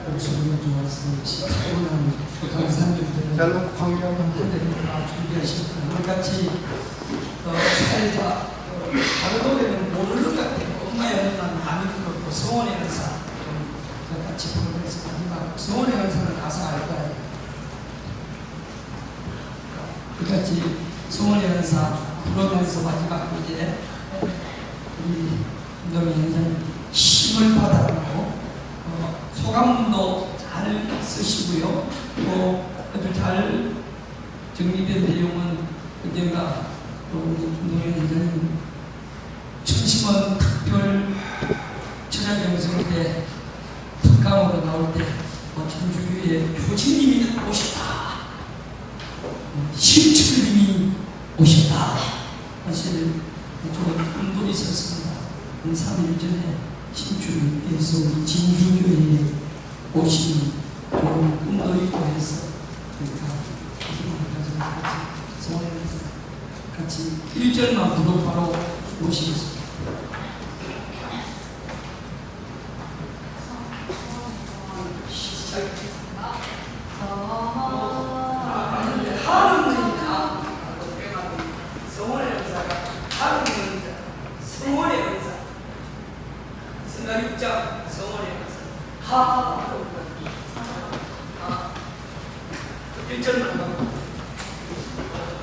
목소리가 좋아서 차분한 강사님들 하늘이 준비하셨고 같이 사회자 다른 노래는 모르는 것 같아요. 엄마의 난 아는 것도 성원의 은사 같이 부르면서 마지막 성원의 은사는 가사 알 거예요. 같이 성원의 은사 부르면서 마지막 이제 우리 김동희 선생님 힘을 받아가고 소감문도 잘 쓰시고요. 또 아주 잘 정리된 내용은 언젠가 우리 김동희 선생님 천심원 특별 천하경성 때 특강으로 나올 때 천주교의 교주님이 오셨다, 신철님이 오셨다 사실 좋은 꿈도 있었습니다. 3일 전에 신주님께서 우리 진주교회에 오신 좋은 꿈도 있고 해서 같이 1절만 부르고 바로 모시겠습니다.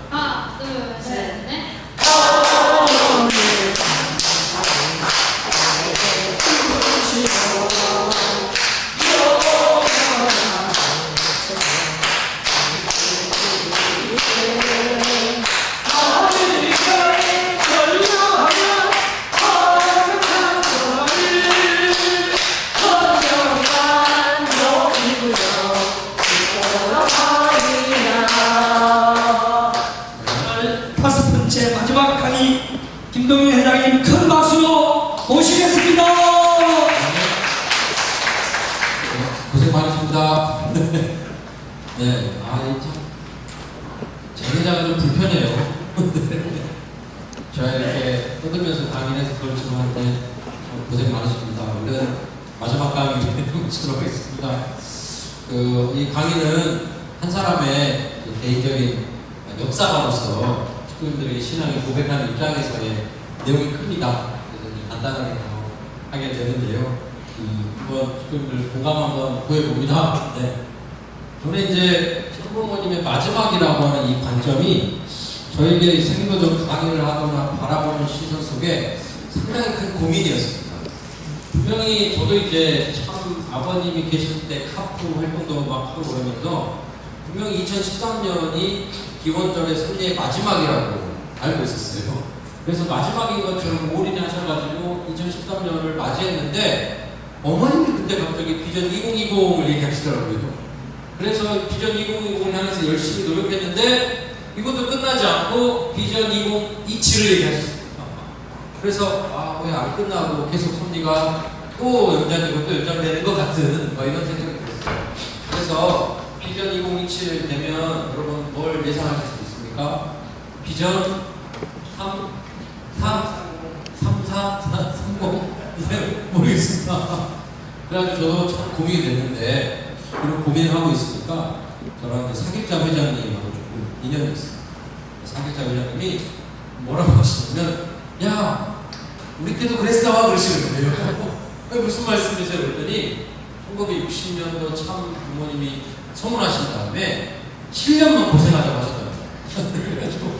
하나, 둘, 셋, 넷. 마지막 강의 김동희 회장님 큰 박수로 모시겠습니다. 고생 많으십니다. 네, 제 회장은 좀 불편해요. 제가 이렇게 떠들면서 강의해서 그렇지만 한데 고생 많으십니다. 오늘 마지막 강의 모시도록 하겠습니다. 이 강의는 한 사람의 개인적인 역사가로서 식구님들에게 신앙을 고백하는 입장에서의 내용이 큽니다. 그래서 간단하게 하게 되는데요. 한번 식구님들 공감 한번 구해봅니다. 네. 저는 이제 천부모님의 마지막이라고 하는 이 관점이 저에게 생기도록 강의를 하거나 바라보는 시선 속에 상당히 큰 고민이었습니다. 분명히 저도 이제 참 아버님이 계실 때 카프 활동도 막 하고 그러면서 분명히 2013년이 기원절의 승리의 마지막이라고 알고 있었어요. 그래서 마지막인 것처럼 올인하셔가지고 2013년을 맞이했는데 어머님이 그때 갑자기 비전 2020을 얘기하시더라고요. 그래서 비전 2020을 향해서 열심히 노력했는데 이것도 끝나지 않고 비전 2027을 얘기하셨습니다. 그래서 왜 안 끝나고 계속 섭리가 또 연장되고 또 연장되는 것 같은 이런 생각이 들었어요. 그래서 비전 2027 되면 여러분 뭘 예상하실 수 있습니까? 비전 3, 4, 30? 모르겠습니다. 그래가지고 저도 참 고민이 됐는데 이런 고민을 하고 있으니까 저랑 사길자 회장님하고 조금 인연이 있습니다. 사길자 회장님이 뭐라고 하시냐면 야 우리 때도 그랬어 그러시는 거예요. 무슨 말씀이세요? 그랬더니 1960년도 참 부모님이 소문하신 다음에 7년만 고생하자고 하셨답니다. 그래가지고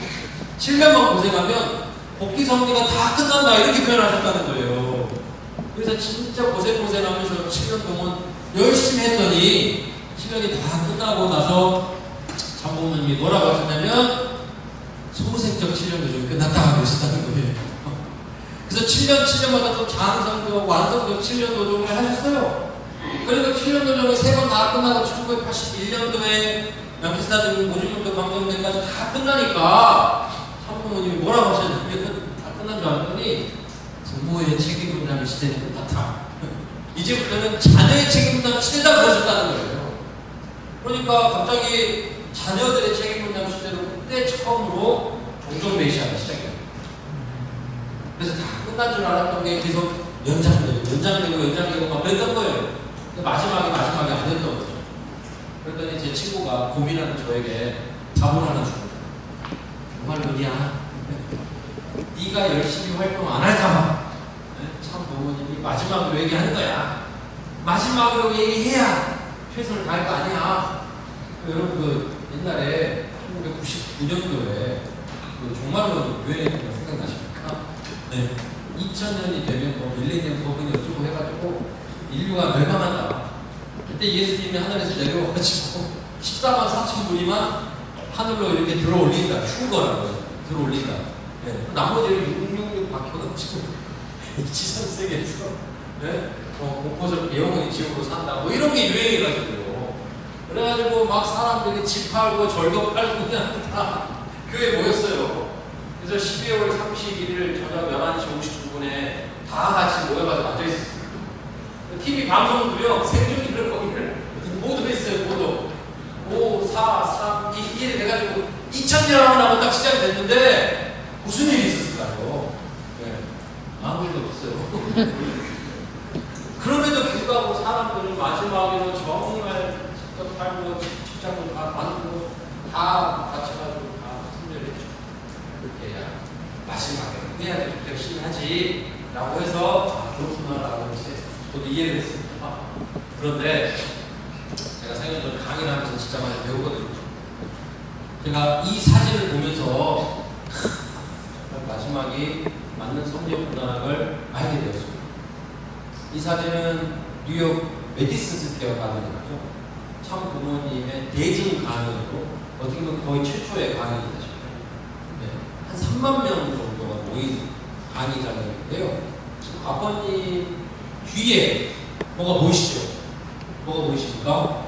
7년만 고생하면 복귀 섭리가 다 끝난다 이렇게 표현하셨다는 거예요. 그래서 진짜 고생하면서 7년 동안 열심히 했더니 7년이 다 끝나고 나서 장부모님이 뭐라고 하셨냐면 소생적 7년 도중이 끝났다 그러셨다는 거예요. 그래서 7년마다 또 장성도 완성도 7년 도중을 하셨어요. 그리고 7년 도중을 3번 다 끝나고 1981년도에 양키스타들 모집년도 방송대까지 다 끝나니까 참부모님이 뭐라고 하셨냐면 다 끝난 줄 알았더니 부모의 책임 분담의 시대는 끝났다. 이제부터는 자녀의 책임 분담 시대다 그러셨다는 거예요. 그러니까 갑자기 자녀들의 책임 분담 시대로 그때 처음으로 종종 메시아가 시작해요. 그래서 다 끝난 줄 알았던 게 계속 연장되고 몇 됐던 거예요. 근데 마지막에 안 됐던 거죠. 그랬더니 제 친구가 고민하는 저에게 답을 하나 줍니다. 정말로냐? 네가 열심히 활동 안 할까봐 참 부모님이 마지막으로 얘기하는 거야. 마지막으로 얘기해야 최선을 다할 거 아니야. 여러분 그 옛날에 1999년도에 그 종말론 유행했던 거 생각나십니까? 네. 2000년이 되면 뭐 밀레니엄 버그니 어쩌고 해가지고 인류가 멸망한다. 그때 예수님이 하늘에서 내려와가지고 14만 4천 분이만 하늘로 이렇게 들어올린다. 휴거라고 들어올린다. 네. 나머지를 666 박혀가지고 지상 세계에서 네? 공포적 영원히 지옥으로 산다. 뭐 이런 게 유행해가지고요. 그래가지고 막 사람들이 집 팔고 절도 팔고 그냥 다 교회에 모였어요. 그래서 12월 31일 저녁 11시 59분에 다 같이 모여가지고 앉아있었어요. TV 방송도요, 생중계를 거기를 모두 했어요, 모두. 5, 4, 3, 2, 1 해가지고 2000년 하고 딱 시작이 됐는데 무슨 일이 있었을까요? 네. 아무 일도 없어요. 그럼에도 불구하고 사람들은 마지막에는 정말 직접 팔고 직장을 다 만들고 다 같이 가지고 다 승리했죠. 그렇게 해야 마지막에 해야지 열심히 하지 라고 해서 아 그렇구나 라고 이제 저도 이해를 했습니다. 그런데 제가 4년 전에 강의를 하면서 진짜 많이 배우거든요. 제가 이 사진을 보면서 마지막이 맞는 성경구나라는 걸 알게 되었습니다. 이 사진은 뉴욕 메디슨 스퀘어 가든이죠. 참 부모님의 대중 강의로 어떻게 보면 거의 최초의 강의이다 싶어요. 네, 한 3만 명 정도가 모인 강의장인데요. 아버님 뒤에 뭐가 보이시죠? 뭐가 보이십니까?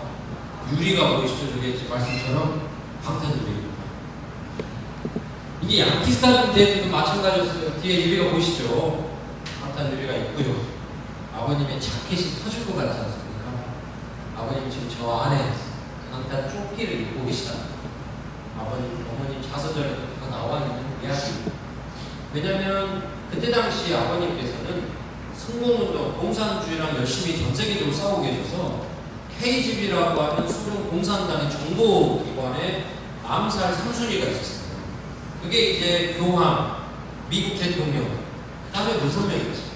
유리가 보이시죠? 저게 말씀처럼 방탄유리입니다. 이게 양키 스타디움 때도 마찬가지였어요. 뒤에 유리가 보이시죠? 방탄유리가 있고요. 아버님의 자켓이 터질 것 같지 않습니까? 아버님 지금 저 안에 방탄 조끼를 입고 계시다. 아버님, 어머님 자서전에 다 나와 있는 이야기입니다. 왜냐하면 그때 당시 아버님께서는 승공운동, 공산주의랑 열심히 전 세계적으로 싸우고 계셔서 KGB라고 하는 소련 공산당의 정보기관에 암살 3순위가 있었습니다. 그게 이제 교황, 미국 대통령, 그 다음에 무슨 명이었어요.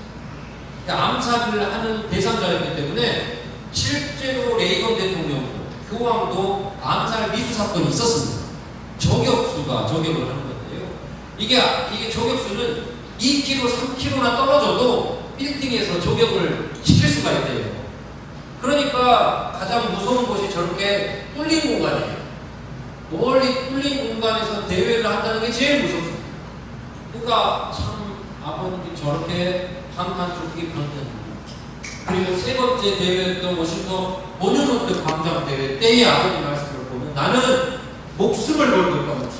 암살을 하는 대상자였기 때문에 실제로 레이건 대통령도 교황도 암살 미수 사건이 있었습니다. 저격수가 저격을 하는 건데요. 이게 저격수는 2km, 3km나 떨어져도 빌딩에서 저격을 시킬 수가 있대요. 그러니까 가장 무서운 것이 저렇게 뚫린 공간이에요. 멀리 뚫린 공간에서 대회를 한다는 게 제일 무섭습니다. 그러니까 참 아버님이 저렇게 방탄조끼 방탄입니다. 그리고 세 번째 대회였던 워싱턴 모뉴먼트 광장 대회 때의 아버님 말씀을 보면 나는 목숨을 걸고 있다. 목숨.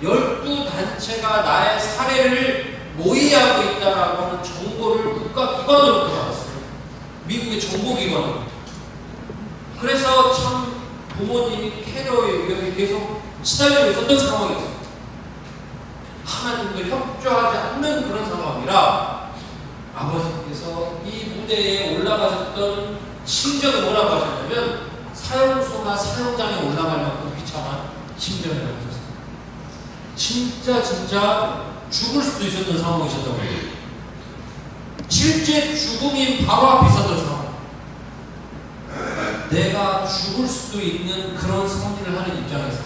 12단체가 나의 사례를 모의하고 있다라고 하는 정보를 국가기관으로부터 받았어요. 미국의 정보기관으로. 그래서 참 부모님이 테러의 위협에 계속 시달리고 있었던 상황이었습니다. 하나님도 협조하지 않는 그런 상황이라 아버지께서 이 무대에 올라가셨던 심정이 뭐라고 하셨냐면 사형소나 사형장에 올라갈 만큼 비참한 심정이라고 하셨습니다. 진짜 죽을 수도 있었던 상황이셨다고 해요. 실제 죽음이 바로 앞에 있었던 상황. 내가 죽을 수도 있는 그런 선언을 하는 입장에서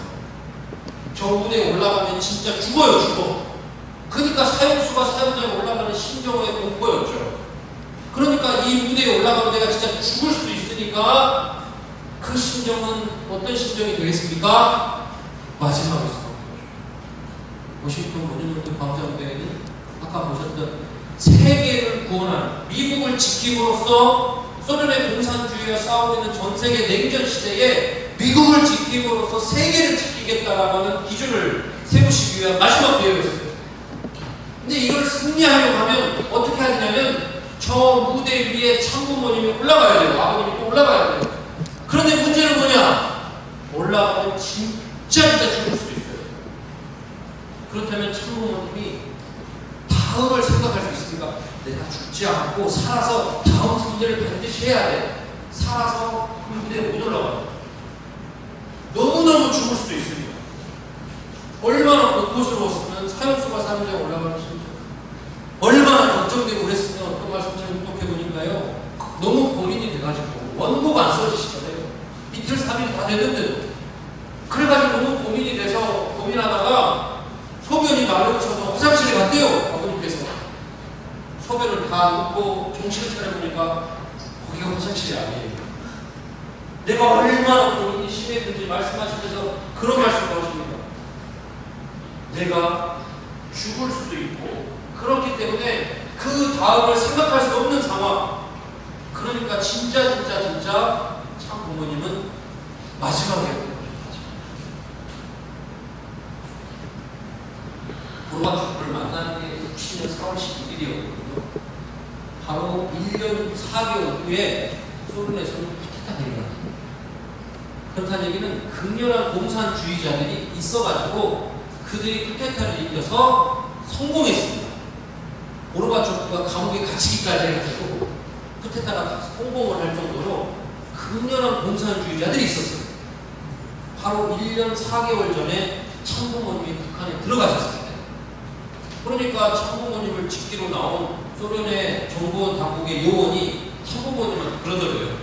저 무대에 올라가면 진짜 죽어요, 죽어. 그러니까 사형수가 사형장에 올라가는 심정의 공포였죠. 그러니까 이 무대에 올라가면 내가 진짜 죽을 수도 있으니까 그 심정은 어떤 심정이 되겠습니까? 마지막에 있습니다. 워싱턴 모뉴먼트 광장대회는 아까 보셨던 세계를 구원하는 미국을 지킴으로써 소련의 공산주의와 싸우고 있는 전 세계 냉전 시대에 미국을 지킴으로써 세계를 지키겠다라고 하는 기준을 세우시기 위한 마지막 대회였어요. 근데 이걸 승리하려고 하면 어떻게 하느냐면 저 무대 위에 참부모님이 올라가야 돼요. 아버님이 또 올라가야 돼요. 그런데 문제는 뭐냐? 올라가면 진짜 죽을 수도 있어요. 그렇다면 참부모님이 다음을 생각할 수 있습니까? 내가 죽지 죽지 않고 살아서 다음 순례를 반드시 해야 돼. 살아서 그 무대에 못 올라가요. 너무너무 죽을 수도 있으니까. 얼마나 고통스러웠으면 사형수가 사무장에 올라가는 심정. 얼마나 걱정되고 그랬으면 어떤 말씀 잘 묵독해보니까요. 너무 고민이 돼가지고 원고가 안 써지시잖아요. 이틀 3일 다 됐는데도. 그래가지고 너무 고민이 돼서 고민하다가 소변이 마려우셔서 화장실에 갔대요. 아버님께서. 소변을 다 넣고 정신을 차려보니까 거기가 화장실이 아니에요. 내가 얼마나 고민이 심했는지 말씀하시면서 그런 말씀을 하십니다. 내가 죽을 수도 있고 그렇기 때문에 그 다음을 생각할 수 없는 상황. 그러니까 진짜 참 부모님은 마지막에 고르바초프를 만나는 게 60년 4월 11일이었거든요. 바로 1년 4개월 후에 소련에서는 쿠데타가 일어납니다. 그렇다는 얘기는 극렬한 공산주의자들이 있어가지고 그들이 쿠데타를 일으켜서 성공했습니다. 고르바초프가 감옥에 갇히기까지 해가지고 쿠데타가 성공을 할 정도로 극렬한 공산주의자들이 있었어요. 바로 1년 4개월 전에 참부모님이 북한에 들어가셨습니다. 그러니까 참부모님을 지키러 나온 소련의 정보원 당국의 요원이 참부모님한테 그러더래요.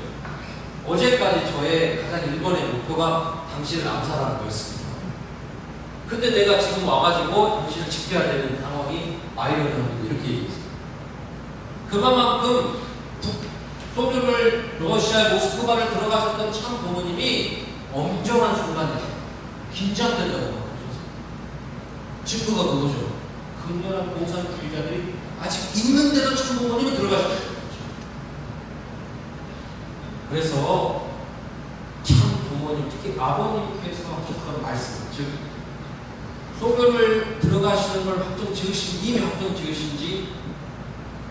어제까지 저의 가장 1번의 목표가 당신을 암살하는 거였습니다. 근데 내가 지금 와가지고 당신을 지켜야 되는 상황이 아이러니합니다. 이렇게 얘기했어요. 그만큼 소련을 러시아의 모스크바를 들어가셨던 참부모님이 엄청난 순간에 긴장된다고 하셨어요. 증거가 그거죠. 극렬한 공산주의자들이 아직 있는데도 참부모님은 들어가셨어요. 그래서 참 부모님, 특히 아버님께서 하셨던 말씀, 즉 소련을 들어가시는 걸 이미 확정 지으신 지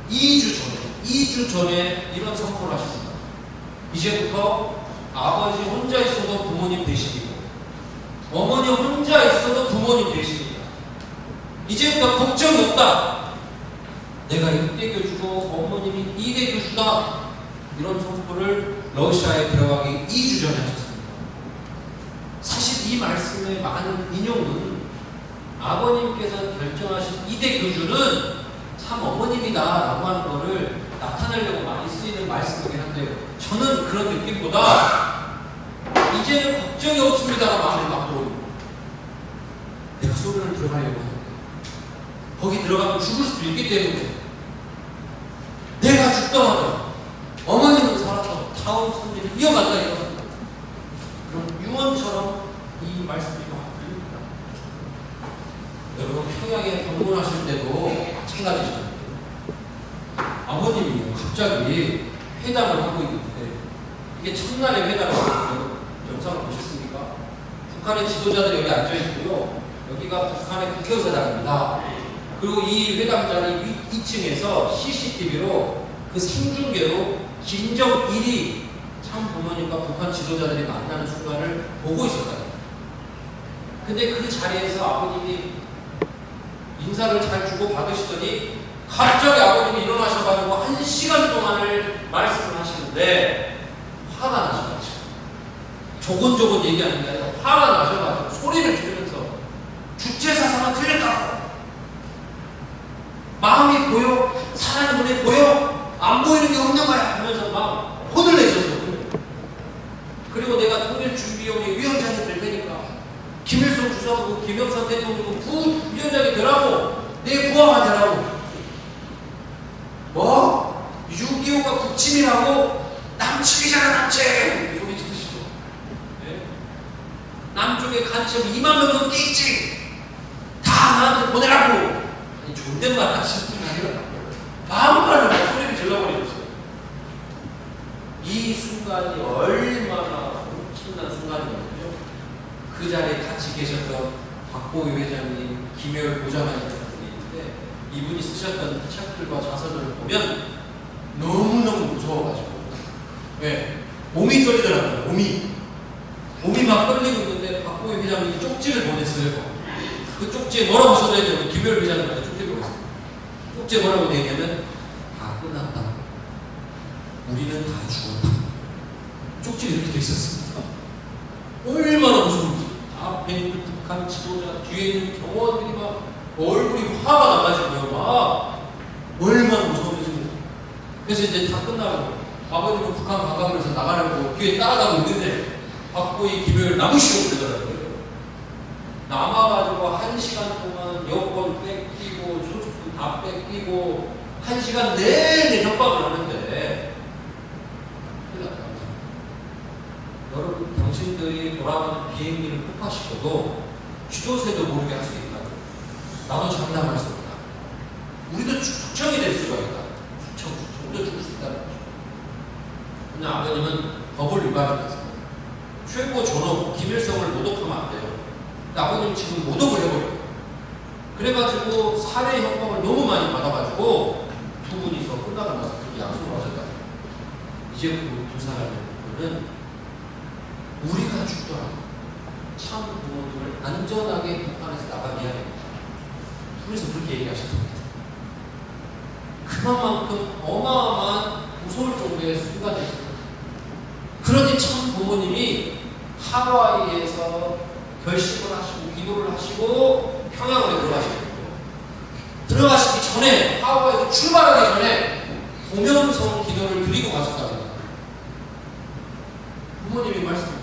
2주 전에 이런 선포를 하십니다. 이제부터 아버지 혼자 있어도 부모님 대신이고 어머니 혼자 있어도 부모님 대신이다. 이제부터 걱정이 없다. 내가 1대 교주고 어머님이 2대 교주다. 이런 선포를 러시아에 들어가기 2주 전에 하셨습니다. 사실 이 말씀의 많은 인용은 아버님께서 결정하신 2대 교주는 참 어머님이다 라고 하는 거를 나타내려고 많이 쓰이는 말씀이긴 한데요. 저는 그런 느낌보다 이제는 걱정이 없습니다라는 마음이 막 들어옵니다. 내가 소련을 들어가려고 하는데 거기 들어가면 죽을 수도 있기 때문에 내가 죽더라도 어머님은 살아서 다음 손님을 이어간다 이런 그런 유언처럼 이 말씀이 막 들립니다. 여러분 평양에 방문하실 때도 마찬가지잖아요. 아버님이 갑자기 회담을 하고 있는데 이게 첫날의 회담이에요. 영상을 보셨습니까? 북한의 지도자들이 여기 앉아있고요. 여기가 북한의 국회의사당입니다. 그리고 이 회담자리 2층에서 CCTV로 그 생중계로 김정일이 참 부모님과 북한 지도자들이 만나는 순간을 보고 있었다. 근데 그 자리에서 아버님이 인사를 잘 주고 받으시더니 갑자기 아버님이 일어나셔가지고 1시간 동안을 말씀을 하시는데 화가 나셔가지고 조곤조곤 얘기하는 게 아니라 화가 나셔가지고 소리를 지르면서 주체사상은 틀렸다고 마음이 보여? 사랑의 눈에 보여? 안 보이는 게 없는 거야 하면서 막 혼을 내셨어요. 그리고 내가 통일준비위원회 위원장이 될 테니까 김일성 주석하고 김영삼 대통령하고 부위원장이 되라고 내 부하가 되라고 뭐? 6.25가 북침이라고? 남측이잖아 남측! 소리 지르시죠. 네? 남쪽에 간첩 2만 명 넘게 있지! 다 나한테 보내라고! 아니 존댓말 하시는 분이 아니라 마음만을 소리를 질러버리셨어요. 이 순간이 얼마나 엄청난 순간이거든요. 그 자리에 같이 계셨던 박보유 회장님, 김효열 보좌관님 분이 있는데 이분이 쓰셨던 책들과 자서전을 보면 너무너무 무서워가지고 왜? 몸이 떨리더라고요. 몸이 막 떨리고 있는데 박보유 회장님이 쪽지를 보냈어요. 그 쪽지에 뭐라고 써져 있냐면 김효열 회장님한테 쪽지를 보냈어요. 쪽지에 뭐라고 되어 있냐면 다 끝났습니다. 우리는 다 죽었다. 쪽지 이렇게 돼 있었습니다. 얼마나 무서운지. 앞에 있는 북한 지도자, 뒤에 있는 경호원들이 막 얼굴이 화가 나가지고요. 막 얼마나 무서운지. 그래서 이제 다 끝나고 아버님은 북한 가까이 해서 나가려고 뒤에 따라가고 있는데 박보이 김영을 나무시고 그러더라고요. 남아가지고 1시간 동안 여권 뺏기고 소주품 다 뺏기고 1시간 내내 협박을 하는데 큰일 났다. 여러분, 당신들이 돌아가는 비행기를 폭파시켜도 쥐도새도 모르게 할 수 있다. 나도 장담할 수 없다. 우리도 축청이 될 수가 있다. 축청도 죽을 수 있다는 거죠. 근데 아버님은 법을 위반했습니다. 최고 존엄 김일성을 모독하면 안 돼요. 근데 아버님은 지금 모독을 해버려요. 그래가지고 살해 협박을 너무 많이 받아가지고 두 분이서 끝나고 나서 그렇게 약속을 하셨다. 이제 그 두 사람은 우리가 죽더라도 참 부모님을 안전하게 북한에서 나가게 해야 됩니다. 그래서 그렇게 얘기하셨습니다. 그만큼 어마어마한 무서울 정도의 순간이었습니다. 그러니 참 부모님이 하와이에서 결심을 하시고 기도를 하시고 평양으로 들어가시거든요. 들어가시기 전에 하와이에서 출발하기 전에 고명성 기도를 드리고 가셨답니다. 부모님이 말씀합니다.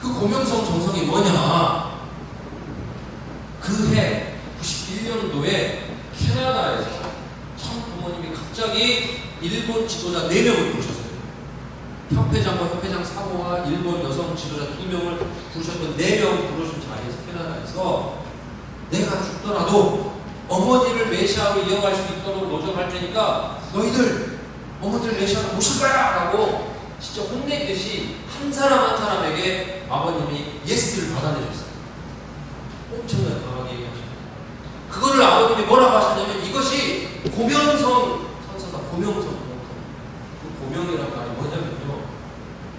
그 고명성 정성이 뭐냐? 그 해 91년도에 캐나다에서 참 부모님이 갑자기 일본 지도자 4명을 부르셨어요. 협회장과 협회장 사모와 일본 여성 지도자 2명을 부르셨던 4명 부르신 자리에서 캐나다에서 내가 죽더라도 어머니를 메시아로 이어갈 수 있도록 노력할 테니까 너희들 어머니를 메시아로 모실 거야! 라고 진짜 혼내듯이 한 사람 한 사람에게 아버님이 예스를 받아내셨어요. 엄청나게 강하게 얘기하셨어요. 그거를 아버님이 뭐라고 하셨냐면 이것이 고명성 선서다. 고명성. 그 고명이란 말이 뭐냐면요.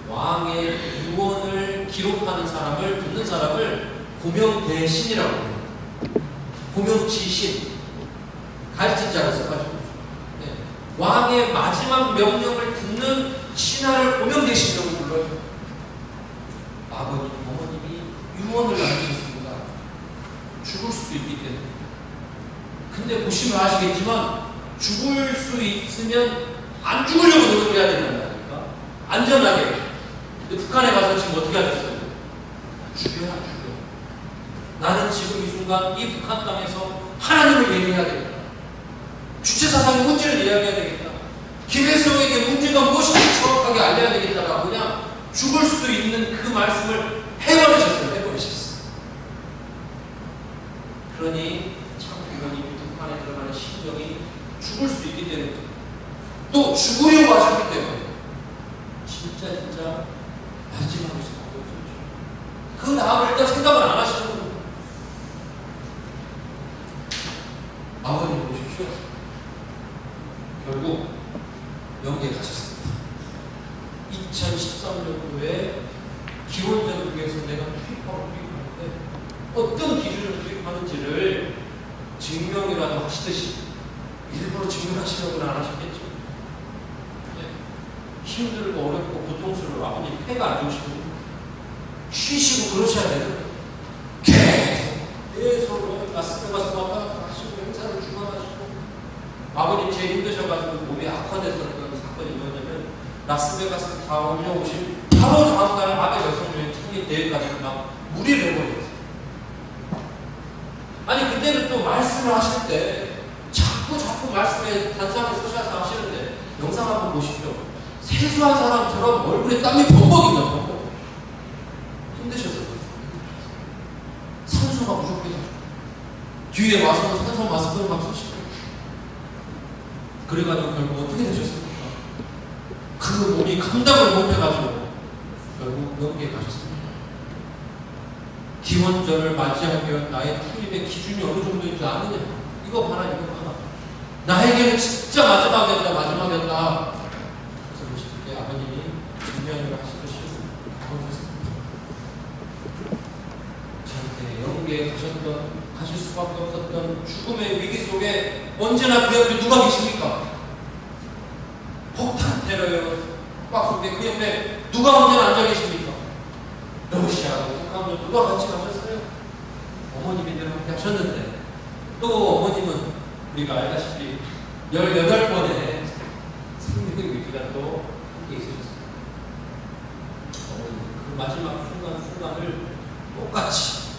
왕의 유언을 기록하는 사람을 듣는 사람을 고명대신이라고 해요. 고명지신. 가르침자로 써가지고. 네. 왕의 마지막 명령을 듣는 신하를 고명대신이라고 불러요. 아버님, 어머님이 유언을 남기셨습니다. 죽을 수도 있기 때문에. 근데 보시면 아시겠지만 죽을 수 있으면 안 죽으려고 노력해야 된다니까. 안전하게. 근데 북한에 가서 지금 어떻게 하셨어요? 죽여야 죽여. 나는 지금 이 순간 이 북한 땅에서 하나님을 얘기해야 되겠다. 주체사상의 문제를 이야기해야 되겠다. 김일성에게 문제가 무엇인지 정확하게 알려야 되겠다라고 그냥 죽을 수 있는 그 말씀을 해버리셨어요. 그러니 참 부모님이 북한에 들어가는 심정이 죽을 수 있기 때문에 또 죽으려고 하셨기 때문에 진짜 마지막에 수밖에 없었죠. 그 다음을 일단 생각을 안 하시는 거예요. 아버님 보십시오. 결국 영계에 가셨습니다. 2013년도에 기원전을 위해서 내가 투입하는데 어떤 기준을 투입하는지를 증명이라도 하시듯이 일부러 증명하시려고는 안 하셨겠죠. 네. 힘들고 어렵고 고통스러워 아버님 폐가 안 좋으시고 쉬시고 그러셔야 되는 계속 라스베가스 왔다 갔다 하시고 행사를 중단하시고 아버님 제일 힘드셔가지고 몸이 악화됐었던 사건이 뭐냐면 라스베가스 다 올려오신 바로 다음날 아베 여성유엔 창립 대회까지 막 무리를 해버렸어요. 아니 그때는 또 말씀을 하실 때 자꾸 말씀에 단상을 쓰셔서 하시는데 영상 한번 보십시오. 세수한 사람처럼 얼굴에 땀이 범벅이거든요. 힘드셨어요. 산소가 부족해서 뒤에 와서 산소 마스크를 막 쓰시고 그래가지고 결국 어떻게 되셨습니까? 그 몸이 감당을 못해가지고 결국 영계에 가셨습니다. 기원전을 맞이하기 위한 나의 투입의 기준이 어느 정도인지 아느냐? 이거 봐라, 이거 봐라. 나에게는 진짜 마지막이었다. 그래서 그때 아버님이 증명을 하시듯이 가보셨습니다. 저한테 영계에 가실 수밖에 없었던 죽음의 위기 속에 언제나 그 옆에 누가 계십니까? 폭탄 테러. 기다려요. 박스인데 그 옆에 누가 언제나 앉아 계십니까? 러시아하고 북한도 누가 같이 가셨어요? 어머님이 함께 하셨는데 또 어머님은 우리가 알다시피 18번의 생명의 위기가 또 함께 있으셨어요. 어머님 그 마지막 순간을 똑같이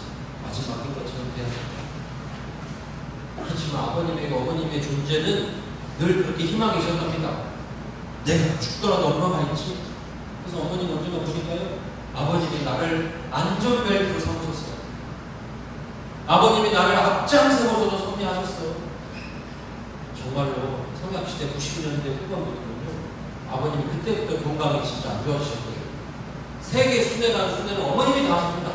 마지막인 것처럼 대하셨습니다. 그렇지만 아버님에게 어머님의 존재는 늘 그렇게 희망이셨답니다. 내가 죽더라도 엄마가 있지. 그래서 어머님 언제나 보니까요, 아버님이 나를 안전벨트로 삼으셨어요. 아버님이 나를 앞장세워서도 섭리하셨어요. 정말로 성약시대 90년대 후반부터는요, 아버님이 그때부터 건강이 진짜 안 좋아지셨거든요. 세계 순회는 어머님이 다 하십니다.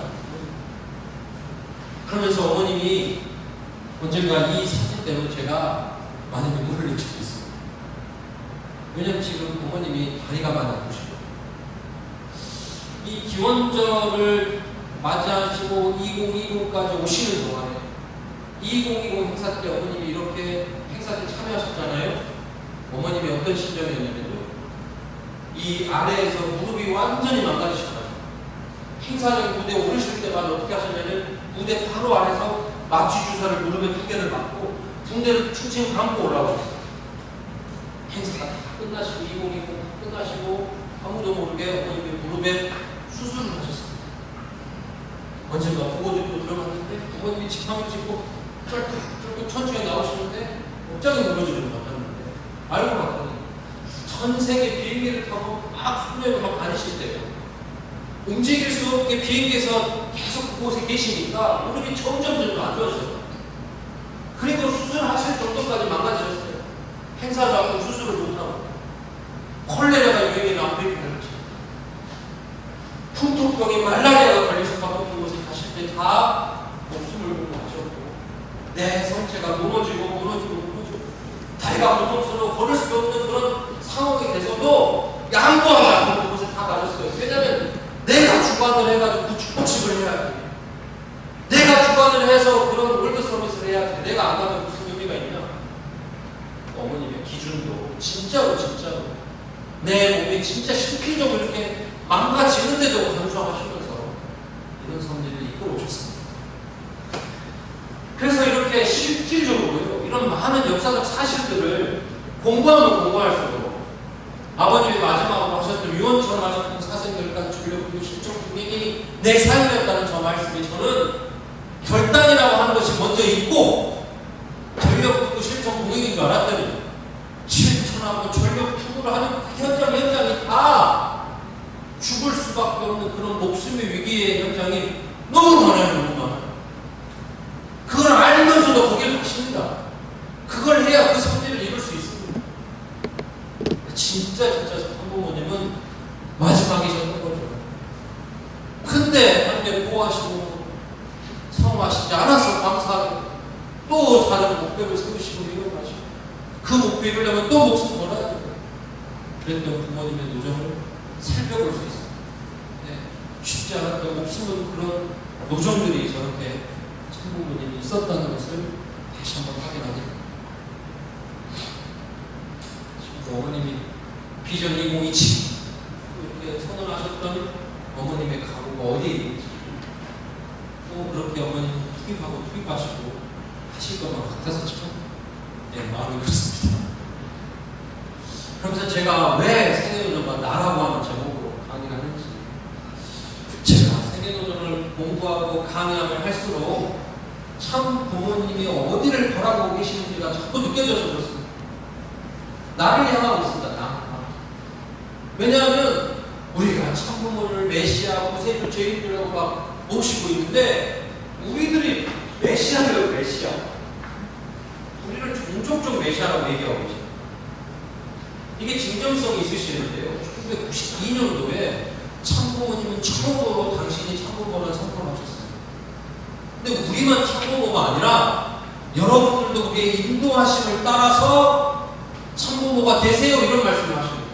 그러면서 어머님이 언젠가 이 사진 때문에 제가 많은 눈물을 흘릴 수도 있어요. 왜냐면 지금 어머님이 다리가 많이 아프시고 이 기원절을 맞이하시고 2020까지 오시는 동안에 2020 행사 때 어머님이 이렇게 행사 때 참여하셨잖아요. 어머님이 어떤 심정이었냐면요, 이 아래에서 무릎이 완전히 망가지셨어요. 행사장 무대에 오르실 때마다 어떻게 하셨냐면 무대 바로 아래서 마취 주사를 무릎에 2개를 맞고 붕대를 칭칭 감고 올라오셨어요. 행사가 다 끝나시고 2020 끝나시고 아무도 모르게 어머님이 무릎에 수술을 하셨습니다. 언젠가 보고드리고 들어갔는데 어머님이 지팡이 짚고 쫄쫄 천천히 나오시는데 갑자기 무너지는 것 같았는데 알고 봤더니 전 세계 비행기를 타고 막 순회로 막 다니실 때요, 움직일 수 없게 비행기에서 계속 그곳에 계시니까 무릎이 점점 안 좋아져요. 그리고 수술하실 정도까지 망가지셨어요. 행사를 하고 수술을 못하고 콜레라가 유행인 아프리카를 풍토병이 말라리아가 걸릴 수밖에 없는 곳에 가실 때 다 목숨을 걸고 가셨고 내 성체가 무너지고 다리가 고통스러워 걸을 수 없는 그런 상황이 돼서도 양보하지 않고 그곳에 다 가셨어요. 왜냐면 내가 주관을 해가지고 그 축복식을 해야 돼. 내가 주관을 해서 그런 월드 서비스를 해야 돼. 내가 안 가면 무슨 의미가 있냐? 어머님의 기준도 진짜로 내 몸이 진짜 실질적으로 이렇게 망가지는데도 감수하시면서 이런 선들을 이끌어 오셨습니다. 그래서 이렇게 실질적으로 이런 많은 역사적 사실들을 공부하면 공부할수록 아버님이 마지막으로 하셨던 유언처럼 하셨던 사생들까지 전력부구 실종 분명히 내 삶이었다는 저 말씀이 저는 결단이라고 하는 것이 먼저 있고 전력부구 실종 분명인 줄 알았더니 실천하고 전력투구를 하는 그 현장이 다 죽을 수밖에 없는 그런 목숨의 위기의 현장이 너무 많아요. 그걸 알면서도 거기를 가십니다. 그걸 해야 그 성질을 이룰 수 있습니다. 진짜 성부모님은 마지막이셨던 거죠. 근데 함께 보호하시고 성하시지 않아서 감사하고 또 다른 목표를 세우시고 이뤄가시고 그 목표 이루려면 또 목숨 걸어야 돼요. 그랬던 부모님의 노정을 살펴볼 수 있어요. 네, 쉽지 않았던 목숨은 그런 노정들이 저렇게 참부모님이 있었다는 것을 다시 한번 확인하게 됩니다. 어머님이 비전 2027 이렇게 선언하셨던 어머님의 가구가 어디에 있는지 또 그렇게 어머님 투입하시고 하실 것만 같아서 참 마음이 그렇습니다. 그러면서 제가 왜 세계도전과 나라고 하는 제목으로 강의를 하는지, 제가 세계도전을 공부하고 강의하면 할수록 참 부모님이 어디를 바라보고 계시는지가 자꾸 느껴져서 그렇습니다. 나를 향하고 있습니다. 나. 왜냐하면 우리가 참부모를 메시아, 구세주, 죄인들이라고 막 모시고 있는데 우리들이 메시아예요. 메시아. 우리를 종족적 메시아라고 얘기하고 계십니다. 이게 진정성이 있으시는데요. 1992년도에 참부모님은 처음으로 당신이 참부모라는 선포를 하셨어요. 근데 우리만 참부모가 아니라 여러분들도 우리의 인도하심을 따라서 참부모가 되세요. 이런 말씀을 하십니다.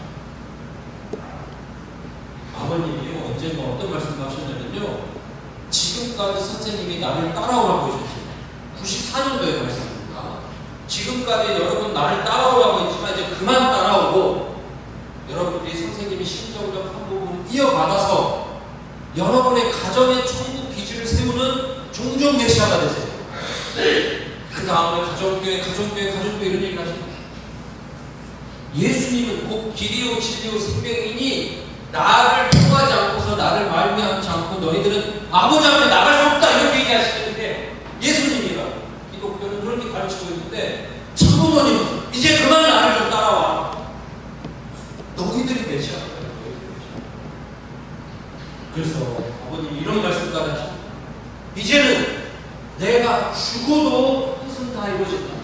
아버님이 언젠가 어떤 말씀을 하셨냐면요, 지금까지 선생님이 나를 따라오라고 하셨어요. 94년도의 말씀입니다. 지금까지 여러분 나를 따라오라고 했지만 이제 그만 따라오고 여러분 여러분의 가정의 천국 기지를 세우는 종종 메시아가 되세요. 그 다음에 가정교회 이런 얘기를 하십니다. 예수님은 곧 길이요 진리요 생명이니 나를 통하지 않고서 나를 말미암지 않고 너희들은 아버지 앞에 나갈 수 없다 이렇게 얘기하시는데 예수님이라 기독교는 그렇게 가르치고 있는데 참부모님은 이제 그만 나를 좀 따라와. 너희들이 메시아다. 그래서 아버님이 이런 말씀까지 하십니다. 이제는 내가 죽어도 뜻은 다 이루어진다.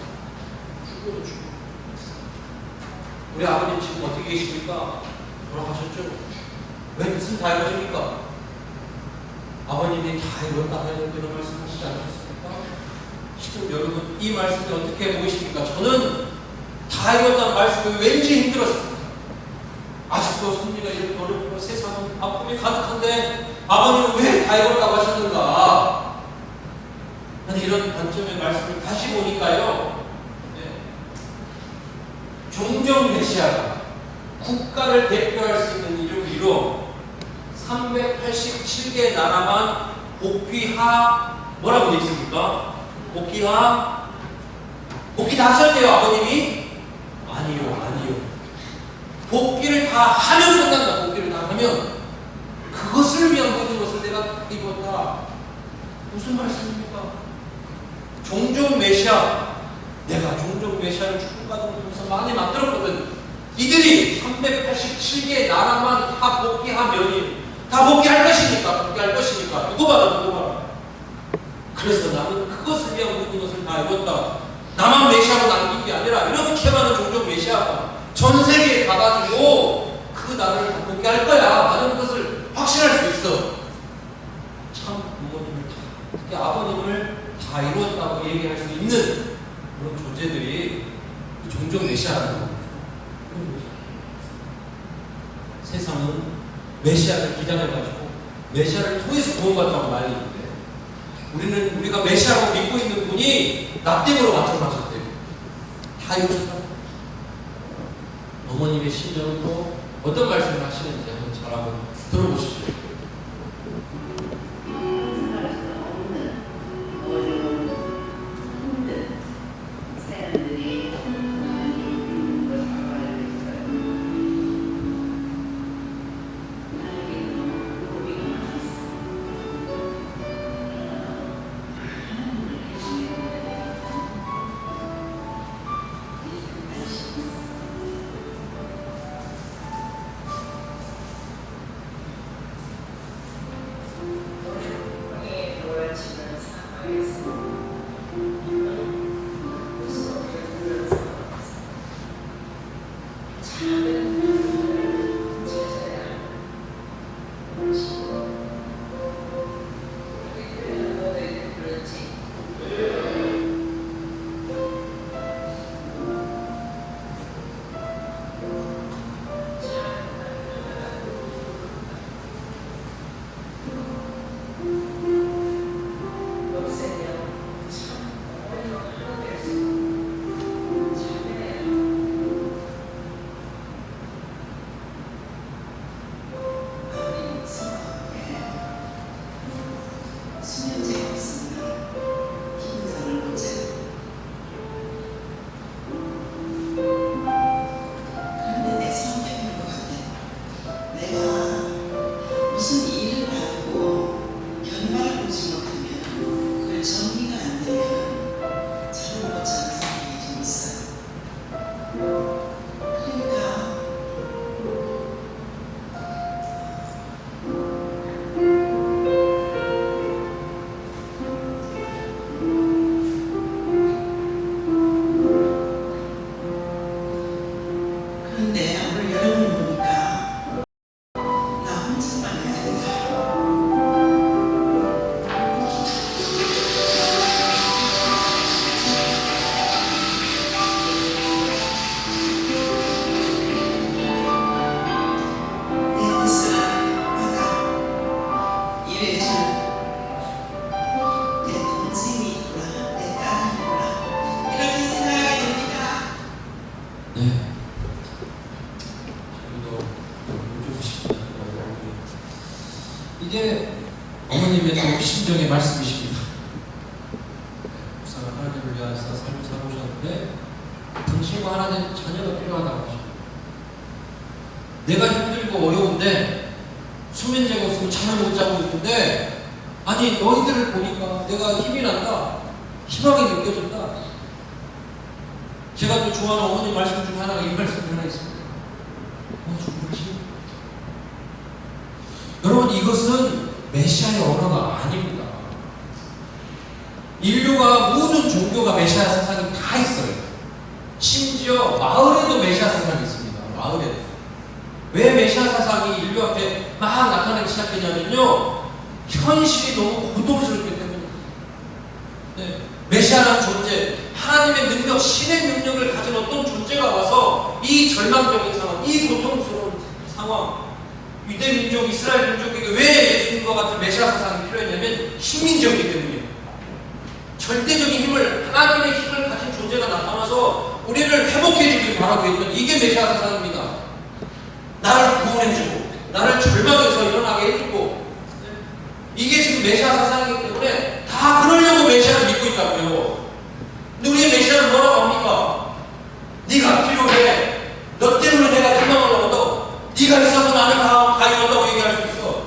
죽어도 죽어. 우리 아버님 지금 어떻게 계십니까? 돌아가셨죠? 왜 뜻은 다 이루어집니까? 아버님이 다 이뤘다 하는 그런 말씀 하시지 않으셨습니까? 지금 여러분 이 말씀이 어떻게 보이십니까? 저는 다 이뤘다는 말씀이 왠지 힘들었습니다. 아직도 섭리가 이렇게 어렵고 세상은 아픔이 가득한데 아버님은 왜 다 이뤘다고 하셨는가? 저는 이런 관점의 말씀을 다시 보니까요. 종종 메시아가 국가를 대표할 수 있는 이름으로 387개 나라만 복귀하 뭐라고 되어 있습니까? 복귀 다 하셨대요 아버님이? 아니요. 복귀를 다 하면 끝난다. 복귀를 다 하면 그것을 위한 모든 것을 내가 입었다. 무슨 말씀입니까? 종종 메시아, 내가 종종 메시아를 축복받은 곳에서 많이 만들었거든. 이들이 387개 나라만 다 복귀하면 다 복귀할 것이니까 누구 봐라. 그래서 나는 그것을 위한 모든 것을 다 이뤘다. 나만 메시아로 남긴 게 아니라 이렇게 많은 종종 메시아가 전 세계에 가가지고 그 나라를 다 복귀할 거야. 나는 그것을 확신할 수 있어. 참 부모님을 특히 아버님을 다 이루었다고 얘기할 수 있는 그런 존재들이 종종 메시아라는 겁니다. 세상은 메시아를 기다려가지고 메시아를 통해서 구원받다고 말리는데 우리가 메시아라고 믿고 있는 분이 납땜으로 나타나셨대요. 다 이루셨다. 어머님의 심정은 또 어떤 말씀을 하시는지 한번 잘 한번 들어보시죠. 이게 어머님의 또 심정의 말씀이십니다. 묵상을 하나님을 위해서 삶을 살아오셨는데 당신과 하나님 자녀가 필요하다고 하십니다. 내가 힘들고 어려운데 수면제가 없으면 잠을 못 자고 있는데 아니 너희들을 보니까 내가 힘이 난다. 희망이 느껴진다. 제가 또 좋아하는 어머니 말씀 중에 하나가 이 말씀이 하나 있습니다. 정말지? 여러분 이것은 메시아의 언어가 아닙니다. 인류가 모든 종교가 메시아 사상이 다 있어요. 심지어 마을에도 메시아 사상이 있습니다. 마을에도. 왜 메시아 사상이 인류 앞에 막 나타나기 시작했냐면요. 현실이 너무 고통스럽기 때문입니다. 네. 메시아라는 존재, 하나님의 능력, 신의 능력을 가진 어떤 존재가 와서 이 절망적인 상황, 이 고통스러운 상황, 유대 민족, 이스라엘 민족에게 왜 예수님과 같은 메시아 사상이 필요했냐면 식민지였기 때문이에요. 절대적인 힘을, 하나님의 힘을 가진 존재가 나타나서 우리를 회복해주길 바라고 있는 이게 메시아 사상입니다. 나를 구원해주고, 나를 절망에서 일어나게 해주고, 이게 지금 메시아 사상이기 때문에 다 그러려고 메시아를 믿고 있다고요. 근데 우리의 메시아는 뭐라고 합니까? 네가 필요해. 너 때문에 내가 희망을 얻어. 네가 있어서 나는 가능하다고 얘기할 수 있어.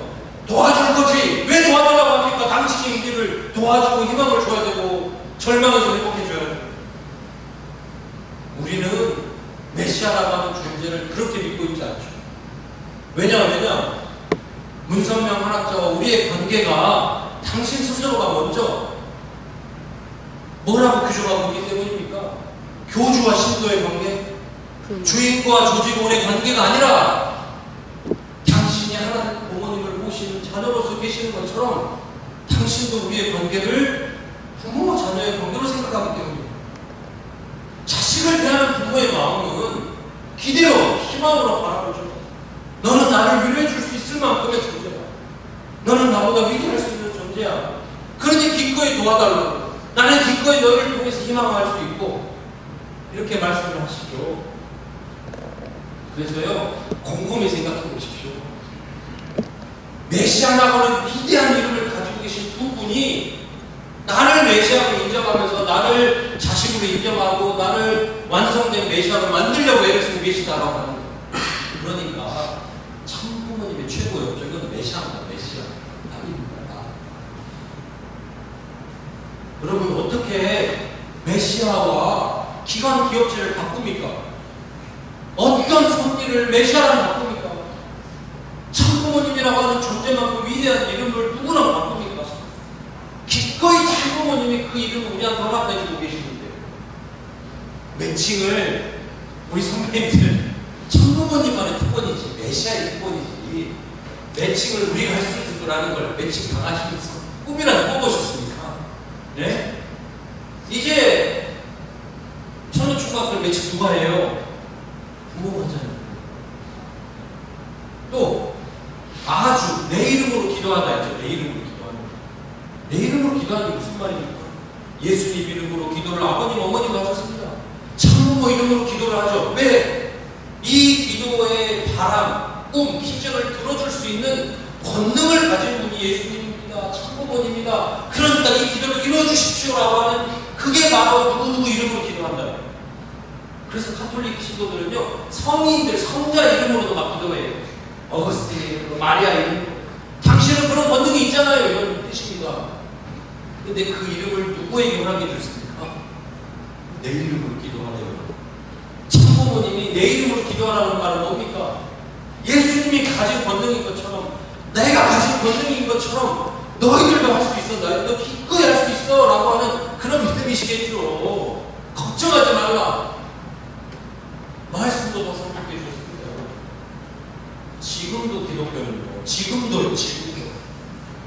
도와줄 거지. 왜 도와달라고 합니까? 당신이 우리를 도와주고 희망을 줘야 되고 절망에서 회복해줘야 되고. 우리는 메시아라고 하는 존재를 그렇게 믿고 있지 않죠. 왜냐하면 문선명 한학자와 우리의 관계가 당신 스스로가 먼저 뭐라고 규정하고 있기 때문입니까? 교주와 신도의 관계, 주인과 조직원의 관계가 아니라 당신이 하나님 부모님을 모시는 자녀로서 계시는 것처럼 당신도 우리의 관계를 부모와 자녀의 관계로 생각하기 때문입니다. 자식을 대하는 부모의 마음은 기대어 희망으로 바라보죠. 너는 나를 위로해 줄 수 있을 만큼의 존재야. 너는 나보다 위대할 수 있는 존재야. 그러니 기꺼이 도와달라고. 나는 기꺼이 너희를 통해서 희망할 수 있고 이렇게 말씀을 하시죠. 그래서요, 곰곰이 생각해 보십시오. 메시아라고 하는 위대한 이름을 가지고 계신 두 분이 나를 메시아로 인정하면서 나를 자식으로 인정하고 나를 완성된 메시아로 만들려고 애를 쓰고 계시다라고 하는 거예요. 그러니까 참부모님의 최고의 업적은 메시아입니다. 메시아. 아닙니다. 여러분 어떻게 메시아와 기관 기업체를 바꿉니까? 어떤 손길을 메시아를 바꿉니까? 참부모님이라고 하는 존재만큼 위대한 이름을 누구나 바꿉니까? 기꺼이 참부모님이 그 이름을 우리한테 허락해주고 계시는데 매칭을 우리 선배님들 참부모님만의 특권이지 메시아의 특권이지 매칭을 우리가 할 수 있을 거라는 걸 매칭 당하시면서 꿈이라도 꿔보셨습니까? 네? 이제 초중학교 매칭 누가 해요? 부모가 하잖아요. 또 아주 내 이름으로 기도한다 했죠. 내 이름으로 기도하는 거. 내 이름으로 기도하는 게 무슨 말입니까? 예수님 이름으로 기도를 아버님 어머니가 하셨습니다. 참부모 이름으로 기도를 하죠. 왜? 이 기도의 바람, 꿈, 비전을 들어줄 수 있는 권능을 가진 분이 예수님입니다. 참부모님입니다. 그러니까 이 기도를 이루어주십시오라고 하는 그게 바로 누구누구 이름으로 기도한다. 그래서 가톨릭 신도들은요, 성인들, 성자 이름으로도 막 기도해요. 어거스틴 이름으로, 마리아 이름으로. 당신은 그런 권능이 있잖아요. 이런 뜻입니다. 근데 그 이름을 누구에게 허락해 줬습니까? 내 이름으로 기도하래요. 참부모님이 내 이름으로 기도하라는 말은 뭡니까? 예수님이 가진 권능인 것처럼, 내가 가진 권능인 것처럼 너희들도 할 수 있어. 너희도 기꺼이 할 수 있어. 라고 하는 그런 믿음이시겠죠. 걱정하지 말라. 말씀도 더 성격해 주셨습니다. 지금도 기독교는요, 지금도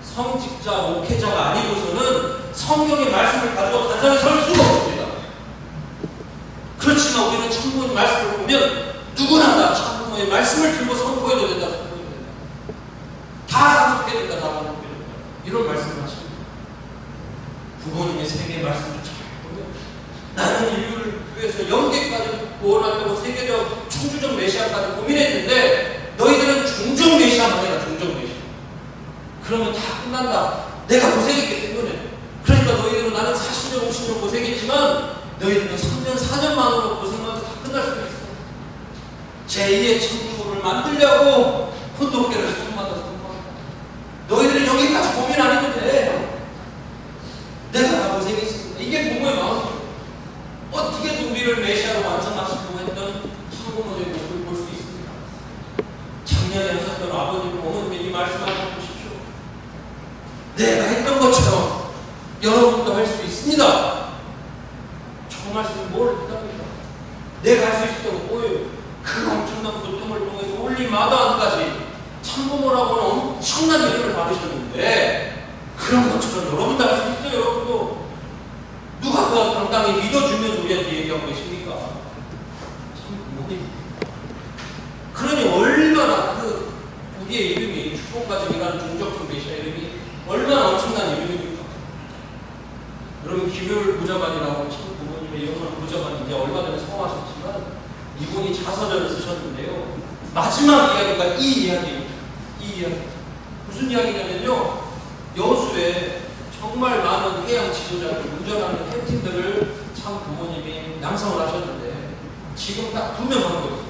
성직자, 목회자가 아니고서는 성경의 말씀을 가지고 단상에 설 수가 없습니다. 그렇지만 우리는 참부모의 말씀을 보면 누구나 다 참부모의 말씀을 들고 선포해도 된다, 선포해도 된다. 다 상속해야 된다, 다 상속해야 된다. 이런 말씀을 하십니다. 부모님의 세계의 말씀을 잘 보면 나는 인류를 위해서 영계까지 구원하려고 세계적 청주적 메시아까지 고민했는데 너희들은 종종 메시아만 해라, 종종 메시아. 끝난다. 내가 고생했기 때문에. 그러니까 너희들은 나는 40년, 50년 고생했지만 너희들은 3년, 4년만으로 고생만 다 끝날 수가 있어. 제2의 천국을 만들려고 혼돈계를 선마다. 너희들은 여기까지 고민 안 해도 돼. 내가 다 고생했습니다. 이게 부모의 마음이에요. 어떻게든 우리를 메시아로 완성하시려고 했던 천부모의 모습을 볼 수 있습니다. 작년에 하셨던 아버님, 어머님의 이 말씀 한번 보십시오. 내가 했던 것처럼 여러분도 할 수 있습니다. 저 말씀이 뭘 했답니까? 내가 할 수 있다고 보여요. 그 엄청난 고통을 통해서 올리 마다한까지 참부모라고는 엄청난 은혜를 받으셨는데 그런 것처럼 여러분도 할 수 있어요. 여러분도. 누가 그거 당당히 믿어주면서 우리한테 얘기하고 계십니까? 참부모님. 그러니 얼마나 그 우리의 이름이 축복가족이라는 종족적 메시아 이름이 얼마나 엄청난 이름입니까? 여러분 김효율 부자반이라고 참부모님의 영원 부자반 이제 얼마 전에 성공하셨지만 이분이 자서전을 쓰셨는데요. 마지막 이야기가 이 이야기입니다. 이 이야기. 무슨 이야기냐면요. 여수에 정말 많은 해양 지도자를 운전하는 캡틴들을 참 부모님이 양성을 하셨는데 지금 딱 2명 한 거였습니다.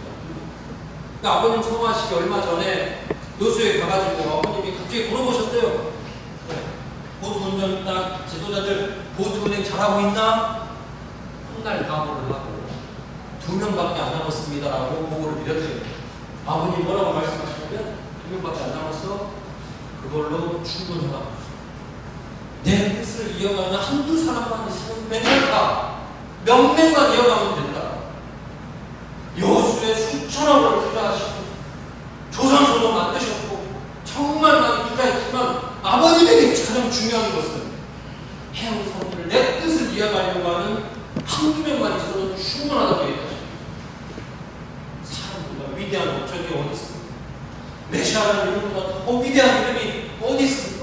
그러니까 아버님 성화하시기 얼마 전에 여수에 가가지고 아버님이 갑자기 물어보셨대요. 보트 운전이나 지도자들 보트 운행 잘하고 있나? 훗날 각오를 하고 2명밖에 안 남았습니다라고 보고를 드렸대요. 아버님 뭐라고 말씀하시냐면 2명밖에 안 남았어? 그걸로 충분하다. 내 뜻을 이어가는 한두 사람만 있으면 괜찮다. 몇 명만 이어가면 된다. 여수에 수천억 원을 투자하시고 조선소도 만드셨고 정말 많이 투자했지만 아버님에게 가장 중요한 것은 해양 사람들을 내 뜻을 이어가려고 하는 한두 명만 있어도 충분하다고 얘기하십니다. 사람보다 위대한 목적이 어디 있습니까? 메시아라는 이름보다 더 위대한 이름이 어디 있습니까?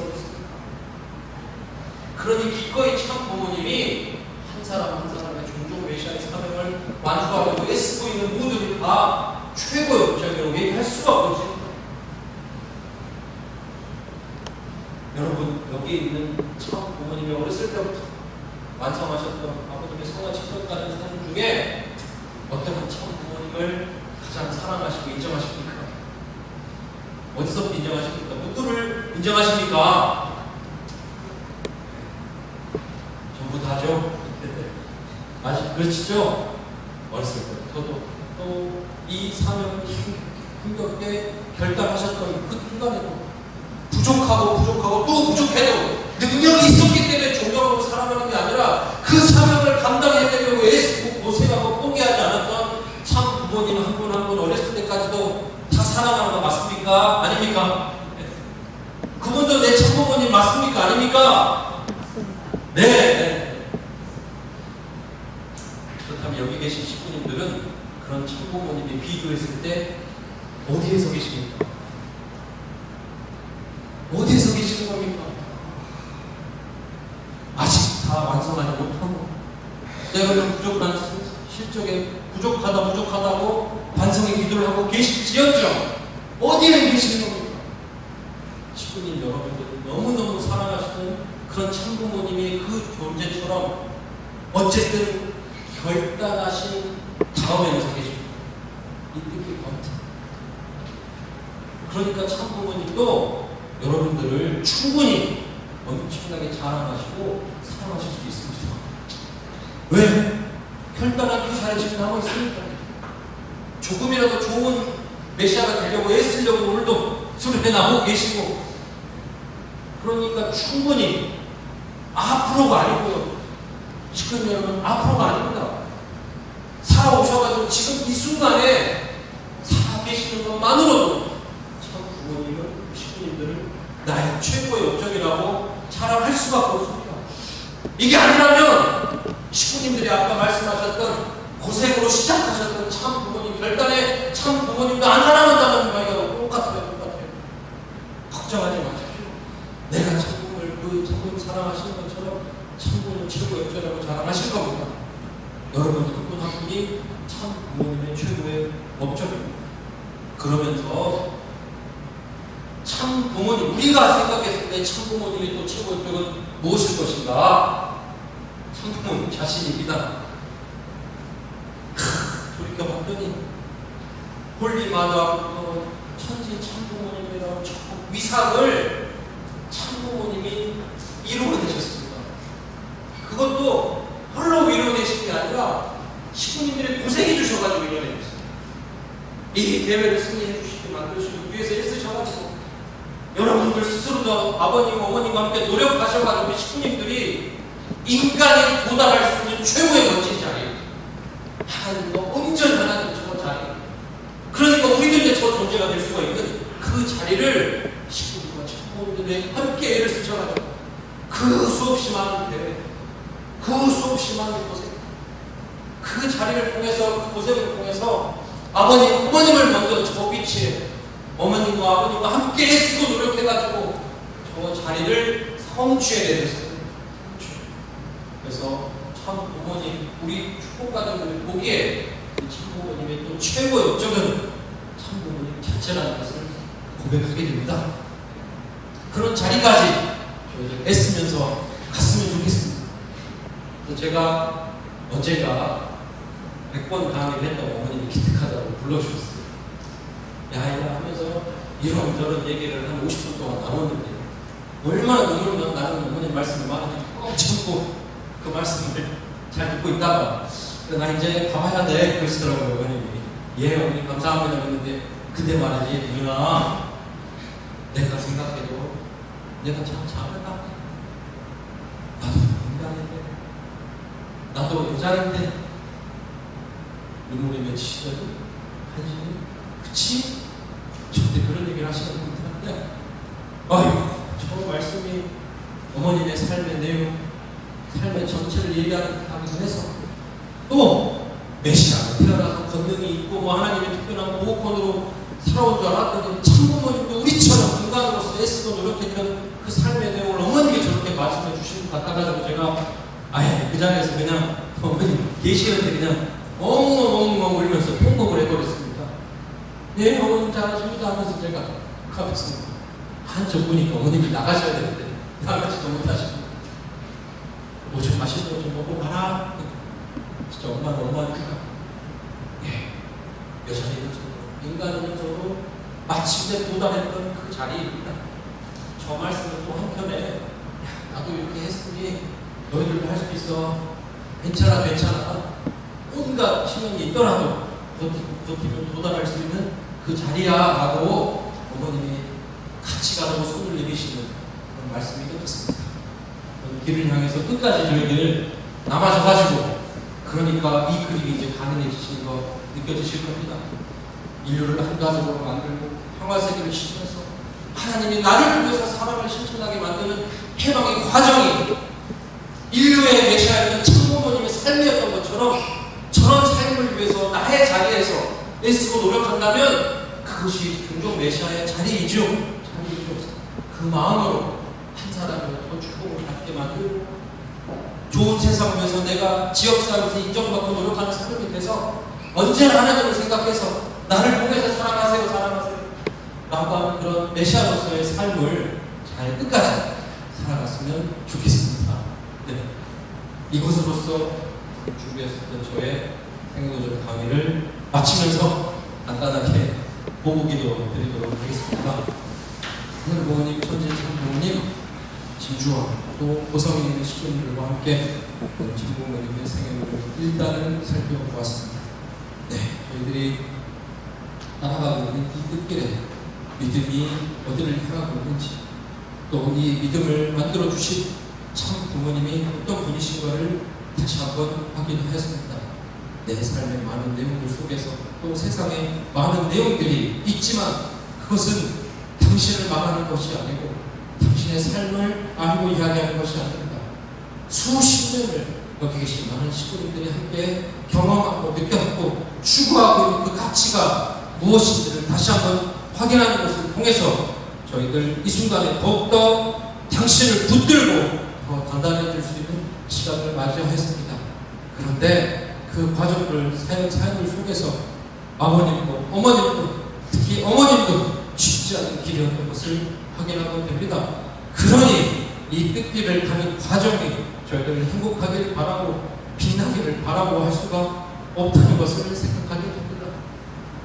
그러니 기꺼이 참 부모님이 한 사람 한 사람의 종종 메시아의 사명을 완수하려고 애쓰고 있는 모두를 다 최고의 목적으로 얘기할 수가 없습니다. 여러분 여기 있는 참 부모님이 어렸을 때부터 완성하셨던 아버님의 성화 직전까지 사는 중에 어떤 참 부모님을 가장 사랑하시고 인정하십니까? 어디서부터 인정하십니까? 누구를 인정하십니까? 전부 다죠? 아직 그렇죠? 어렸을 때 저도 또 이 사명을 힘겹게 결단하셨던 그 순간에도 부족하고 또 부족해도 능력이 있었기 때문에 존경하고 사랑하는 게 아니라 그 사명을 감당해내려고 애쓰고 고생하고 포기하지 않았던 참 부모님 한 분 한 분 어렸을 때까지도 다 사랑하는 거 맞습니까? 아닙니까? 그분도 내 참부모님 맞습니까? 아닙니까? 네. 그렇다면 여기 계신 식구님들은 그런 참부모님이 비교했을 때 어디에서 계십니까? 어디에서 계시는 겁니까? 아직 다 완성하지 못하고 때로는 부족한 실적에 부족하다고 반성의 기도를 하고 계실지언정 어디에 계시는 겁니까? 식구님 여러분들은 너무너무 사랑하시는 그런 참부모님의 그 존재처럼 어쨌든 결단하신 다음에는 서 계십니다. 이 뜻이 같아. 그러니까 참부모님도 여러분들을 충분히 엄청나게 자랑하시고 사랑하실 수 있습니다. 왜? 결단하기 잘해 지금 남아 있으니까. 조금이라도 좋은 메시아가 되려고 애쓰려고 오늘도 수련회 나오고 계시고 그러니까 충분히 앞으로가 아니고요. 지금 여러분 앞으로가 아닙니다. 살아오셔가지고 지금 이 순간에 살아계시는 것만으로도 참 부모님은 식구님들을 나의 최고의 업적이라고 자랑할 수밖에 없습니다. 이게 아니라면 식구님들이 아까 말씀하셨던 고생으로 시작하셨던 참 부모님 결단에 참 부모님도 안 사랑한다는 말이가 똑같아요. 걱정하지 마십시오. 내가 참부모를 그 참부모님 사랑하시는 것처럼 참부모님 최고의 업적이라고 자랑하실 겁니다. 여러분 한 분 한 분이 참 부모님의 최고의 업적입니다. 그러면서 참 부모님, 우리가 생각했을 때 참 부모님이 또 최고의 쪽은 무엇일 것인가? 참 부모님 자신입니다. 돌이켜봤더니 홀리마다 천지 참 부모님이라는 저 위상을 참 부모님이 이루어내셨습니다. 그것도 홀로 이루어내신 게 아니라 식구님들이 고생해 주셔가지고 이루어내셨어요. 이 대회를 승리해 주시게 만드시고 위해서 애쓰셔가지고 여러분들 스스로도 아버님, 어머님과 함께 노력하셔가지고 식구님들이 인간이 도달할 수 있는 최고의 멋진 자리, 하나님과 온전한 저 자리, 그러니까 우리들의 저 존재가 될 수가 있는 그 자리를 식구들과 부모님들이 함께 애를 쓰셔가지고 그 수없이 많은 대회, 그 수없이 많은 고생, 그 자리를 통해서, 그 고생을 통해서 아버님, 어머님을 먼저 저 위치에 어머님과 아버님과 함께 애쓰고 노력해가지고 저 자리를 성취해내셨어요. 그래서 참 부모님, 우리 축복가족들이 보기에 참 부모님의 또 최고의 업적은 참 부모님 자체라는 것을 고백하게 됩니다. 그런 자리까지 저희들 애쓰면서 갔으면 좋겠습니다. 제가 언젠가 100번 강의를 했다고 어머님이 기특하다고 불러주셨어요. 야야 하면서 이런저런 얘기를 한 50분 동안 나눴는데 얼마나 눈물 나는 어머님 말씀을 많이 꼭 참고 그 말씀을 잘 듣고 있다가 나 이제 가봐야 돼 그러시더라고요. 어머님이. 예 어머님 감사합니다 했는데 근데 말이지 누나 내가 생각해도 내가 참 잘한다. 나도 인간인데 나도 여자인데 눈물이 맺히시더니 한심히 그치? 저한테 그런 얘기를 하시는 분들한테 아유 저 말씀이 어머님의 삶의 내용, 삶의 전체를 얘기하는 듯하기도 해서 또 메시아가 태어나서 권능이 있고 뭐 하나님의 특별한 보호권으로 살아온 줄 알았더니 참 부모님도 우리처럼 인간으로서 애쓰고 노력했던 그 삶의 내용을 어머님이 저렇게 말씀해 주시는 것 같아가지고 제가 아예 그 자리에서 그냥 어머님 계시는데 그냥 엉엉엉엉 울면서 통곡을 해버렸습니다. 네 어머님 잘하십니다 하면서 제가 가봤습니다. 한쪽 보니까 어머님이 나가셔야 되는데 나가지도 못하시고 뭐 좀 맛있는 거 좀 먹고 가라. 진짜 엄마는 엄마니까 예, 여자이면서도 인간이면서도 마침내 도달했던 그 자리입니다. 저 말씀은 또 한편에 나도 이렇게 했으니 너희들도 할 수 있어. 괜찮아 괜찮아. 온갖 시련이 있더라도 버티면 도달할 수 있는 그 자리야 라고 어머님이 같이 가라고 손을 내미시는 그런 말씀이 되었습니다. 길을 향해서 끝까지 저희들 남아져가지고 그러니까 이 그림이 이제 가능해지시는 거 느껴지실 겁니다. 인류를 한 가족으로 만들고 평화세계를 지키면서 하나님이 나를 통해서 사람을 실천하게 만드는 해방의 과정이 인류의 메시아였던 참부모님의 삶이었던 것처럼 저런 삶을 위해서 나의 자리에서 애쓰고 노력한다면 그것이 종종 메시아의 자리이죠. 그 마음으로 한 사람을 더 축복을 받게 만들고 좋은 세상을 위해서 내가 지역사회에서 인정받고 노력하는 사람이 돼서 언제나 하나님을 생각해서 나를 통해서 사랑하세요 사랑하세요 라고 하는 그런 메시아로서의 삶을 잘 끝까지 살아갔으면 좋겠습니다. 네. 이것으로서 준비했었던 저의 행동적 강의를 마치면서 간단하게 보고기도 드리도록 하겠습니다. 오늘 부모님, 천재 부모님, 진주와 또 고성이 있는 식구님들과 함께 진부모님의 생애를 일단은 살펴보았습니다. 네, 저희들이 따라가고 있는 이 끝길에 믿음이 어디를 향하고 있는지 또 이 믿음을 만들어 주신 참 부모님이 어떤 분이신가를 다시 한번 확인하였습니다. 내 삶의 많은 내용들 속에서 또 세상에 많은 내용들이 있지만 그것은 당신을 말하는 것이 아니고 당신의 삶을 알고 이야기하는 것이 아닙니다. 수십 년을 여기 계신 많은 식구님들이 함께 경험하고 느꼈고 추구하고 있는 그 가치가 무엇인지를 다시 한번 확인하는 것을 통해서 저희들 이 순간에 더욱더 당신을 붙들고 더 단단해질 수 있는 시간을 맞이하였습니다. 그런데 그 과정들, 사연들 속에서 아버님도 어머님도 특히 어머님도 쉽지 쉽지 않은 길이었던 것을 확인하고 됩니다. 그러니 이 끝길을 가는 과정이 저희들 행복하길 바라고 빛나기를 바라고 할 수가 없다는 것을 생각하게 됩니다.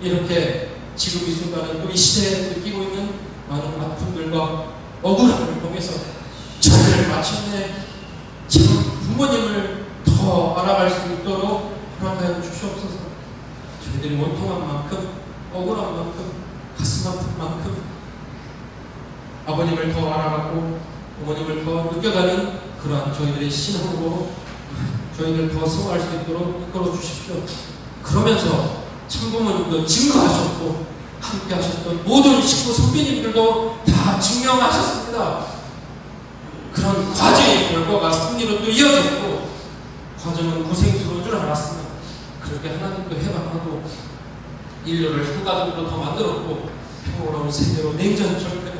이렇게 지금 이 순간은 또 이 시대에 느끼고 있는 많은 아픔들과 억울함을 통해서 저희를 마침내 참 부모님을 더 알아갈 수 있도록 허락하여 주시옵소서. 저희들이 원통한 만큼, 억울한 만큼, 가슴 아픈 만큼 아버님을 더 알아가고 어머님을 더 느껴가는 그러한 저희들의 신앙으로 저희들 더 성화할 수 있도록 이끌어 주십시오. 그러면서 참부모님도 증거하셨고 함께 하셨던 모든 식구 선배님들도 다 증명하셨습니다. 그런 과정의 결과가 승리로 또 이어졌고 과정은 고생스러운 줄 알았으나 그렇게 하나님도 해방하고 인류를 후가적으로 더 만들었고 평화로운 세계로 냉전 절대로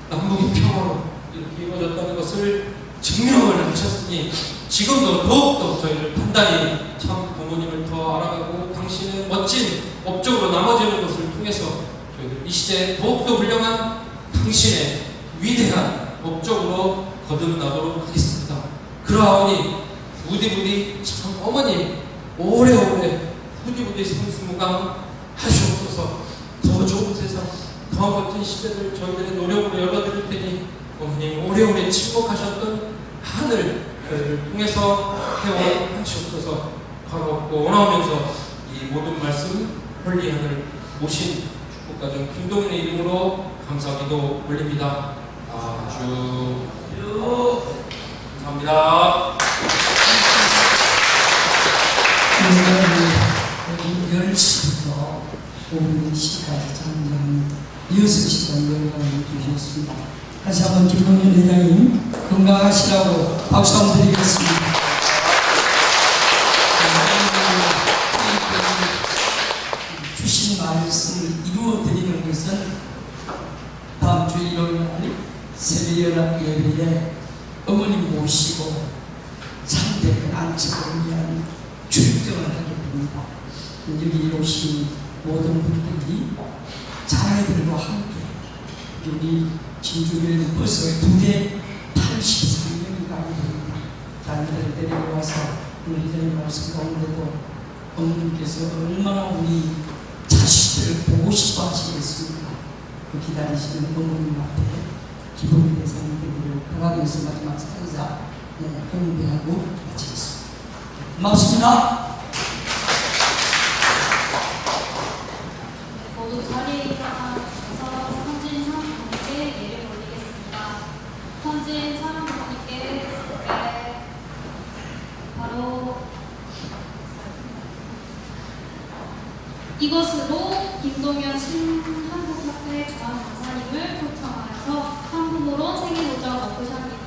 남북이 평화로 이렇게 이루어졌다는 것을 증명을 하셨으니 지금도 더욱더 저희를 단단히 참 부모님을 더 알아가고 당신의 멋진 업적으로 남아지는 것을 통해서 저희들 이 시대에 더욱더 훌륭한 당신의 위대한 업적으로 거듭나도록 하겠습니다. 그러하오니 부디부디 참 어머님 오래오래 부디부디 성수무강 하시옵소서. 더 좋은 세상, 더 멋진 시대를 저희들의 노력으로 열어드릴 테니 어머님 오래오래 침묵하셨던 하늘 저희를 통해서 회원하시옵소서. 바로 원하오면서 이 모든 말씀 홀리하늘 모신 축복가정 김동인의 이름으로 감사기도 올립니다. 아주 감사합니다. 오늘 10시부터 오후 4시까지 장장 6시간 영광을 주셨습니다. 다시 한번 김동연 회장님 건강하시라고 박수 한번 드리겠습니다. 주신 말씀을 이루어 드리는 것은 다음 주 일요일 날 세배연합 예배에 어머님 모시고 참된 안식을 위한 출정을 하게 됩니다. 여기 오신 모든 분들이 자녀들과 함께 여기 진주교회는 벌써 2대 83명이 가게 됩니다. 자녀들을 데리고 와서 오늘 회장님 말씀 가운데도 어머님께서 얼마나 우리 자식들을 보고 싶어 하시겠습니까? 그 기다리시는 어머님 앞에 기쁨의 대상이 되기를 바라면서 마지막 상자 경배하고 마치겠습니다. 고맙습니다. 모두 자리에 일어나셔서 선진 사모님께 예를 올리겠습니다. 선진 사모님께 바로 이것으로 김동연 신한국협회 주한 강사님을 초청하여서 상품으로 생일오전 워크숍